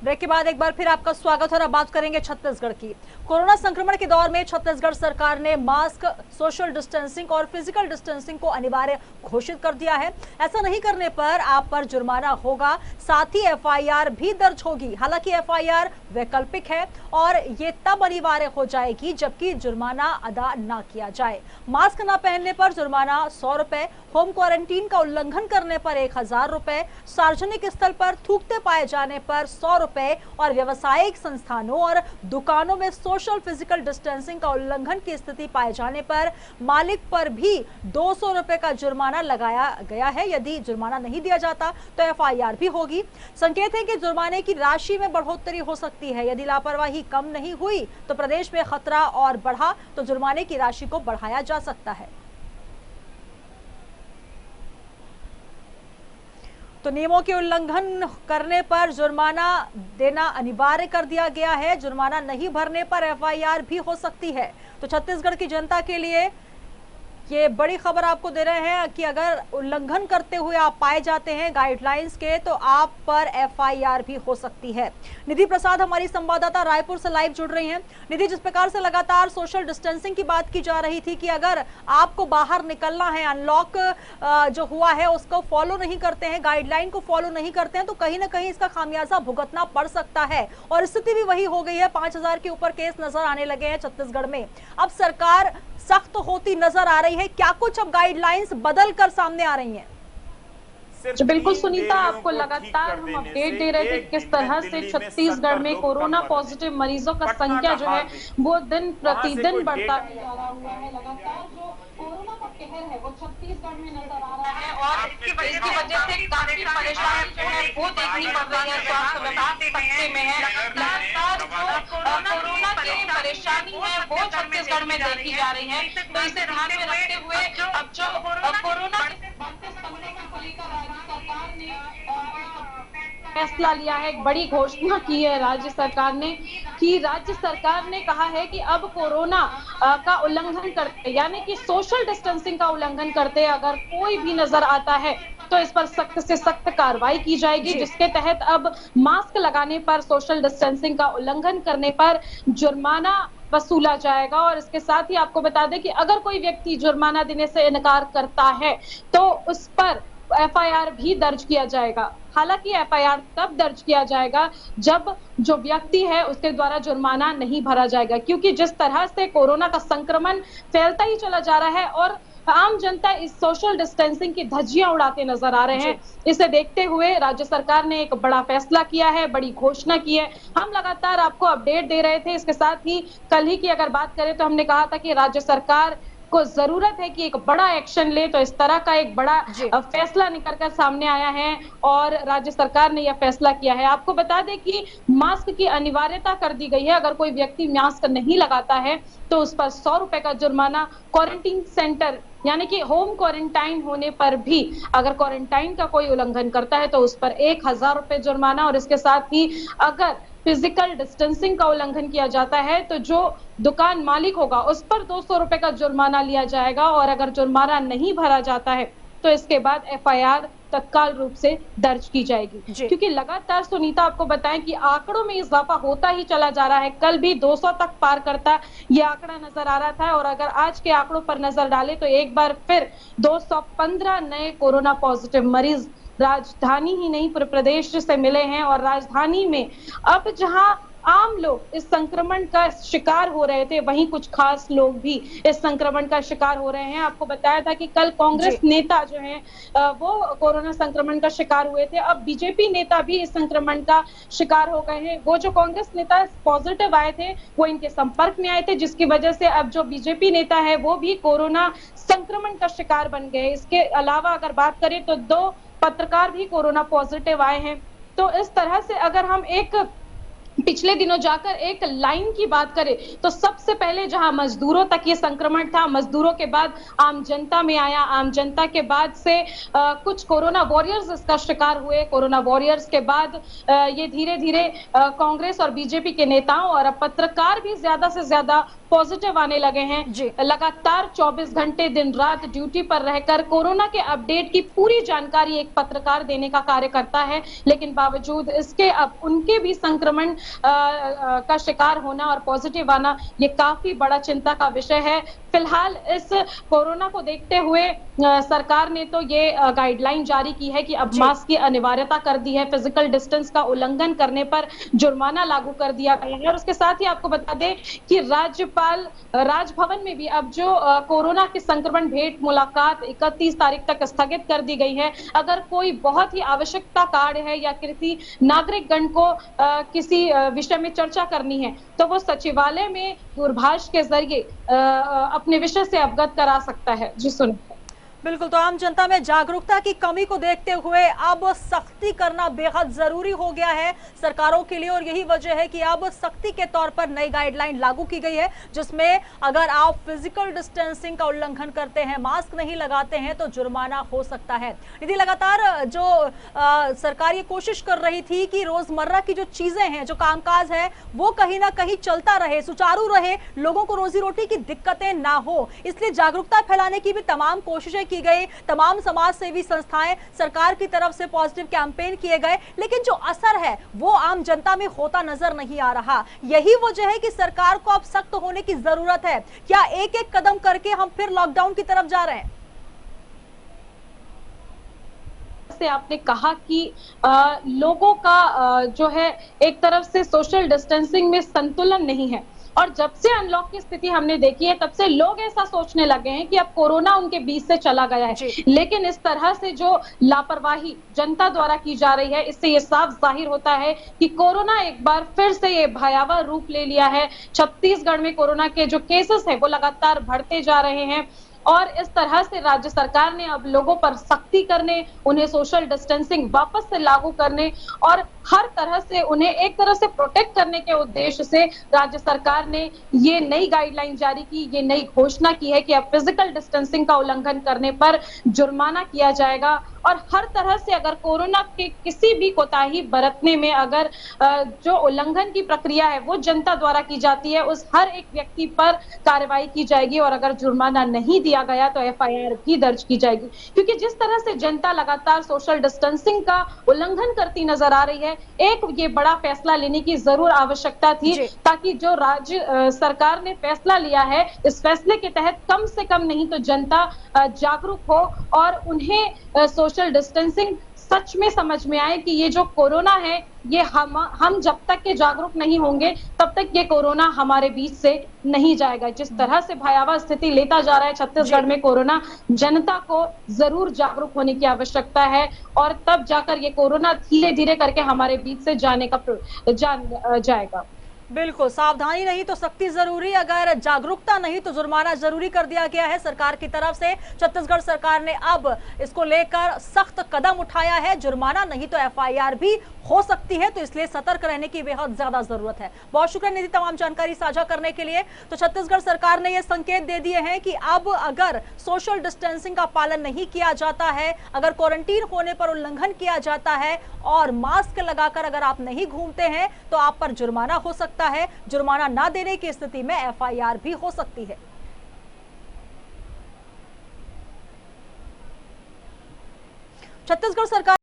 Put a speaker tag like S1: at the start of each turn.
S1: Break के बाद एक बार फिर आपका स्वागत और अब बात करेंगे छत्तीसगढ़ की। कोरोना संक्रमण के दौर में छत्तीसगढ़ सरकार ने मास्क, सोशल डिस्टेंसिंग और फिजिकल डिस्टेंसिंग को अनिवार्य घोषित कर दिया है। ऐसा नहीं करने पर आप पर जुर्माना होगा, साथ ही एफआईआर भी दर्ज होगी। हालांकि एफआईआर वैकल्पिक है और ये तब अनिवार्य हो जाएगी जबकि जुर्माना अदा न किया जाए। मास्क न पहनने पर जुर्माना 100 रुपए, होम क्वारंटीन का उल्लंघन करने पर 1000 रुपए, सार्वजनिक स्थल पर थूकते पाए जाने पर 100 रुपए और व्यावसायिक संस्थानों और दुकानों में सोशल फिजिकल डिस्टेंसिंग का उल्लंघन की स्थिति पाए जाने पर मालिक पर भी 200 रुपए का जुर्माना लगाया गया है। यदि जुर्माना नहीं दिया जाता तो एफआईआर भी होगी। संकेत है कि जुर्माने की राशि में बढ़ोतरी हो सकती है। यदि लापरवाही कम नहीं हुई तो प्रदेश में खतरा और बढ़ा तो जुर्माने की राशि को बढ़ाया जा सकता है। तो नियमों के उल्लंघन करने पर जुर्माना देना अनिवार्य कर दिया गया है। जुर्माना नहीं भरने पर एफआईआर भी हो सकती है। तो छत्तीसगढ़ की जनता के लिए ये बड़ी खबर आपको दे रहे हैं कि अगर उल्लंघन करते हुए आप पाए जाते हैं गाइडलाइंस के तो आप पर एफआईआर भी हो सकती है। निधि प्रसाद हमारी संवाददाता रायपुर से लाइव जुड़ रही हैं। निधि, जिस प्रकार से लगातार सोशल डिस्टेंसिंग की बात की जा रही थी कि अगर आपको बाहर निकलना है, अनलॉक जो हुआ है उसको फॉलो नहीं करते हैं, गाइडलाइन को फॉलो नहीं करते हैं तो कहीं ना कहीं इसका खामियाजा भुगतना पड़ सकता है और स्थिति भी वही हो गई है। 5000 के ऊपर केस नजर आने लगे हैं छत्तीसगढ़ में। अब सरकार सख्त होती नजर आ रही है। क्या कुछ अब गाइडलाइंस बदल कर सामने आ रही हैं?
S2: जो बिल्कुल सुनीता, आपको लगातार हम अपडेट दे रहे थे किस तरह से छत्तीसगढ़ में कोरोना पॉजिटिव मरीजों का संख्या जो है वो दिन प्रतिदिन बढ़ता जा रहा हुआ है। लगातार जो कोरोना का कहर है वो छत्तीसगढ़ में नजर आ रहा है और इसकी वजह से काफी परेशानी जो है वो देखनी पड़ रही है। स्वास्थ्य विभाग सकते में है। लगातार जो कोरोना की परेशानी है वो छत्तीसगढ़ में देखी जा रही है। तो इसे ध्यान में रखते हुए अब जो कोरोना के बढ़ते संक्रमण को लेकर सरकार ने फैसला लिया है, एक बड़ी घोषणा की है राज्य सरकार ने कि राज्य सरकार ने कहा है कि अब कोरोना का उल्लंघन करते यानी कि सोशल डिस्टेंसिंग का उल्लंघन करते अगर कोई भी नजर आता है तो इस पर सख्त से सख्त कार्रवाई की जाएगी, जिसके तहत अब मास्क लगाने पर, सोशल डिस्टेंसिंग का उल्लंघन करने पर जुर्माना वसूला जाएगा। और इसके साथ ही आपको बता दें कि अगर कोई व्यक्ति जुर्माना देने से इनकार करता है तो उस पर एफआईआर भी दर्ज किया जाएगा। हालांकि एफआईआर तब दर्ज किया जाएगा जब जो व्यक्ति है उसके द्वारा जुर्माना नहीं भरा जाएगा, क्योंकि जिस तरह से कोरोना का संक्रमण फैलता ही चला जा रहा है और आम जनता इस सोशल डिस्टेंसिंग की धज्जियां उड़ाते नजर आ रहे हैं, इसे देखते हुए राज्य सरकार ने एक बड़ा फैसला किया है, बड़ी घोषणा की है। हम लगातार आपको अपडेट दे रहे थे। इसके साथ ही कल ही की अगर बात करें तो हमने कहा था कि राज्य सरकार को जरूरत है कि एक बड़ा एक्शन ले, तो इस तरह का एक बड़ा फैसला निकल कर सामने आया है और राज्य सरकार ने यह फैसला किया है। आपको बता दें कि मास्क की अनिवार्यता कर दी गई है। अगर कोई व्यक्ति मास्क नहीं लगाता है तो उस पर 100 रुपए का जुर्माना, क्वारंटीन सेंटर यानी कि होम क्वारंटाइन होने पर भी अगर क्वारंटाइन का कोई उल्लंघन करता है तो उस पर 1000 रुपए जुर्माना, और इसके साथ ही अगर फिजिकल डिस्टेंसिंग का उल्लंघन किया जाता है तो जो दुकान मालिक होगा उस पर 200 रुपए का जुर्माना लिया जाएगा। और अगर जुर्माना नहीं भरा जाता है तो इसके बाद एफआईआर तत्काल रूप से दर्ज की जाएगी। क्योंकि लगातार सुनीता आपको बताएं कि आंकड़ों में इजाफा होता ही चला जा रहा है। कल भी 200 तक पार करता ये आंकड़ा नजर आ रहा था और अगर आज के आंकड़ों पर नजर डालें तो एक बार फिर 215 नए कोरोना पॉजिटिव मरीज राजधानी ही नहीं पूरे प्रदेश से मिले हैं। और राजधानी में अब जहां आम लोग इस संक्रमण का शिकार हो रहे थे वहीं कुछ खास लोग भी इस संक्रमण का शिकार हो रहे हैं। आपको बताया था कि कल कांग्रेस नेता जो हैं वो कोरोना संक्रमण का शिकार हुए थे। अब बीजेपी नेता भी इस संक्रमण का शिकार हो गए हैं। वो जो कांग्रेस नेता पॉजिटिव आए थे वो इनके संपर्क में आए थे, जिसकी वजह से अब जो बीजेपी नेता है वो भी कोरोना संक्रमण का शिकार बन गए। इसके अलावा अगर बात करें तो 2 पत्रकार भी कोरोना पॉजिटिव आए हैं। तो इस तरह से अगर हम एक पिछले दिनों जाकर एक लाइन की बात करें तो सबसे पहले जहां मजदूरों तक ये संक्रमण था, मजदूरों के बाद आम जनता में आया, आम जनता के बाद से कुछ कोरोना वॉरियर्स इसका शिकार हुए, कोरोना वॉरियर्स के बाद ये धीरे धीरे कांग्रेस और बीजेपी के नेताओं और अब पत्रकार भी ज्यादा से ज्यादा पॉजिटिव आने लगे हैं।
S1: जी।
S2: लगातार 24 घंटे दिन रात ड्यूटी पर रहकर कोरोना के अपडेट की पूरी जानकारी एक पत्रकार देने का कार्य करता है, लेकिन बावजूद इसके अब उनके भी संक्रमण का शिकार होना और पॉजिटिव आना ये काफी बड़ा चिंता का विषय है। फिलहाल इस कोरोना को देखते हुए सरकार ने तो ये गाइडलाइन जारी की है कि अब मास्क की अनिवार्यता कर दी है, फिजिकल डिस्टेंस का उल्लंघन करने पर जुर्माना लागू कर दिया गया है। और उसके साथ ही आपको बता दें कि राज्यपाल राजभवन में भी अब जो कोरोना के संक्रमण भेंट मुलाकात 31 तारीख तक स्थगित कर दी गई है। अगर कोई बहुत ही आवश्यकता कार्य है या किसी नागरिकगण को किसी विषय में चर्चा करनी है तो वो सचिवालय में दूरभाष के जरिए अपने विषय से अवगत करा सकता है। जी सुन।
S1: बिल्कुल, तो आम जनता में जागरूकता की कमी को देखते हुए अब सख्ती करना बेहद जरूरी हो गया है सरकारों के लिए, और यही वजह है कि अब सख्ती के तौर पर नई गाइडलाइन लागू की गई है, जिसमें अगर आप फिजिकल डिस्टेंसिंग का उल्लंघन करते हैं, मास्क नहीं लगाते हैं, तो जुर्माना हो सकता है। यदि लगातार जो सरकार ये कोशिश कर रही थी कि रोजमर्रा की जो चीजें हैं, जो कामकाज है, वो कहीं ना कहीं चलता रहे, सुचारू रहे, लोगों को रोजी रोटी की दिक्कतें ना हो, इसलिए जागरूकता फैलाने की भी तमाम कोशिशें की गई। तमाम समाज सेवी संस्थाएं, सरकार की तरफ से पॉजिटिव कैंपेन किए गए, लेकिन जो असर है वो आम जनता में होता नजर नहीं आ रहा। यही वजह है कि सरकार को अब सख्त होने की जरूरत है। क्या एक एक कदम करके हम फिर लॉकडाउन की तरफ जा रहे हैं?
S2: से आपने कहा कि लोगों का जो है एक तरफ से सोशल डिस्टेंसिंग में संतुलन नहीं है, और जब से अनलॉक की स्थिति हमने देखी है तब से लोग ऐसा सोचने लगे हैं कि अब कोरोना उनके बीच से चला गया है। लेकिन इस तरह से जो लापरवाही जनता द्वारा की जा रही है, इससे ये साफ जाहिर होता है कि कोरोना एक बार फिर से ये भयावह रूप ले लिया है। छत्तीसगढ़ में कोरोना के जो केसेस है वो लगातार बढ़ते जा रहे हैं, और इस तरह से राज्य सरकार ने अब लोगों पर सख्ती करने, उन्हें सोशल डिस्टेंसिंग वापस से लागू करने और हर तरह से उन्हें एक तरह से प्रोटेक्ट करने के उद्देश्य से राज्य सरकार ने ये नई गाइडलाइन जारी की, ये नई घोषणा की है कि अब फिजिकल डिस्टेंसिंग का उल्लंघन करने पर जुर्माना किया जाएगा। और हर तरह से अगर कोरोना के किसी भी कोताही बरतने में अगर जो उल्लंघन की प्रक्रिया है वो जनता द्वारा की जाती है, उस हर एक व्यक्ति पर कार्रवाई की जाएगी, और अगर जुर्माना नहीं दिया गया तो एफआईआर भी दर्ज की जाएगी। क्योंकि जिस तरह से जनता लगातार सोशल डिस्टेंसिंग का उल्लंघन करती नजर आ रही है, एक ये बड़ा फैसला लेने की जरूर आवश्यकता थी, ताकि जो राज्य सरकार ने फैसला लिया है, इस फैसले के तहत कम से कम नहीं तो जनता जागरूक हो और उन्हें सोशल डिस्टेंसिंग सच में समझ में आए कि ये जो कोरोना है ये हम जब तक के जागरूक नहीं होंगे तब तक ये कोरोना हमारे बीच से नहीं जाएगा। जिस तरह से भयावह स्थिति लेता जा रहा है छत्तीसगढ़ में कोरोना, जनता को जरूर जागरूक होने की आवश्यकता है, और तब जाकर ये कोरोना धीरे धीरे करके हमारे बीच से जाने का जाएगा।
S1: बिल्कुल, सावधानी नहीं तो सख्ती जरूरी, अगर जागरूकता नहीं तो जुर्माना जरूरी कर दिया गया है सरकार की तरफ से। छत्तीसगढ़ सरकार ने अब इसको लेकर सख्त कदम उठाया है, जुर्माना नहीं तो एफआईआर भी हो सकती है, तो इसलिए सतर्क रहने की बेहद ज्यादा जरूरत है। बहुत शुक्रिया निधि तमाम जानकारी साझा करने के लिए। तो छत्तीसगढ़ सरकार ने यह संकेत दे दिए हैं कि अब अगर सोशल डिस्टेंसिंग का पालन नहीं किया जाता है, अगर क्वारंटीन होने पर उल्लंघन किया जाता है और मास्क लगाकर अगर आप नहीं घूमते हैं तो आप पर जुर्माना हो सकता है। जुर्माना ना देने की स्थिति में एफआईआर भी हो सकती है। छत्तीसगढ़ सरकार